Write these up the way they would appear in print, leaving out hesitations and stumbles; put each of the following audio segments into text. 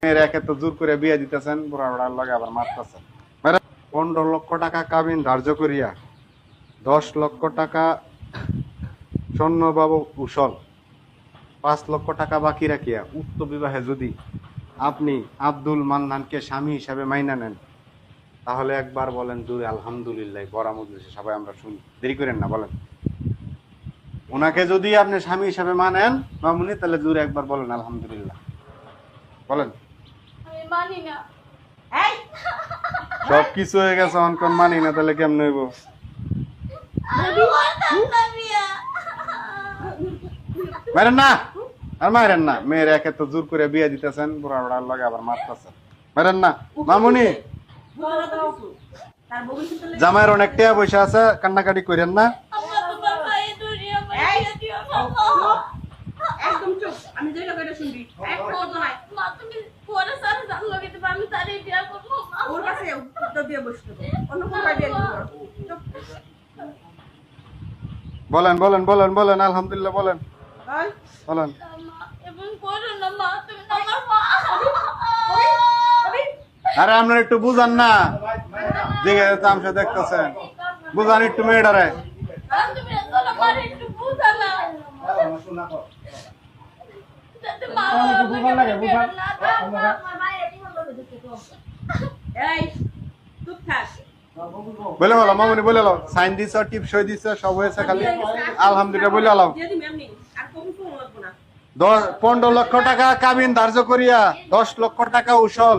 মেয়ের একে তো জোর করে বিয়ে দিতেছেন, বুড়া বুড়ার লগে আবার মারতেছেন। 15 লক্ষ টাকা কাবিন ধার্য করিয়া 10 লক্ষ টাকা স্বর্ণবাবু উসল 5 লক্ষ টাকা বাকি রাখিয়া উক্ত বিবাহে যদি আপনি আব্দুল মান্নানকে স্বামী হিসাবে মাইনা নেন, তাহলে একবার বলেন জোরে আলহামদুলিল্লাহ। বড় মজলিসে সবাই আমরা শুনি, দেরি করেন না, বলেন। ওনাকে যদি আপনি স্বামী হিসাবে মানেন মামুনি, তাহলে জোরে একবার বলেন আলহামদুলিল্লাহ, বলেন। আমি মানি না। সব কিছু হয়ে গেছে, অনকন মানি না, তাহলে কেমন হইব? মারেন না, আর মারেন না। মেয়ের একে তো জোর করে বিয়ে দিতেছেন, বুড়া বুড়ার লগে আবার মারতেছেন। মারেন না মামুনি। জামাইয়ের অনেক টাকা পয়সা আছে, কান্নাকাটি করেন না। একদম চুপ। আমি যেটা কইরা শুনবি এক পদ নাই। মা তুমি পরে সারা জান লগে দিবা, আমি তারে বিয়া করব। ওর কাছে তো বিয়ে বসতে অন্য কোন বিয়ে করব। চুপ। বলেন বলেন বলেন বলেন আলহামদুলিল্লাহ বলেন, ভাই বলেন। মা এবং করো না মা, তুমি না আমার মা। আরে আপনার একটু বুঝান না, দিকে তামসা দেখতেছেন, বুঝান একটু মেয়েটারে। তুমি আসলে মারে একটু বুঝা না। যাতে মা বুঝা না। এই চুপ থাক। বলে বলো মামুনি, বলে লো। সাইন দিছ, টিপ সই দিছ, সব হয়েছে, খালি আলহামদুলিল্লাহ বলে আলাও। দিয়ে দিবি এমনি আর কবি ফোন লাগবো না। 15 লক্ষ টাকা কাবিন ধার্য করিয়া 10 লক্ষ টাকা উসল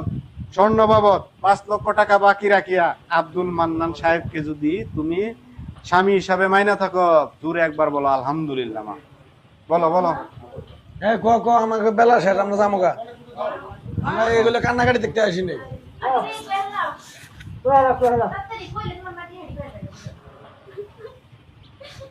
স্বর্ণ বাবদ 5 লক্ষ টাকা বাকি রাখিয়া আব্দুল মান্নান সাহেবকে যদি তুমি স্বামী হিসাবে মাইনা থাকো, দূরে একবার বলো আলহামদুলিল্লাহ। মা বলো বলো। আমাকে বেলা শেষ, আমরা যাবো গা। আমরা এগুলো কান্নাকাটি দেখতে আসিনি।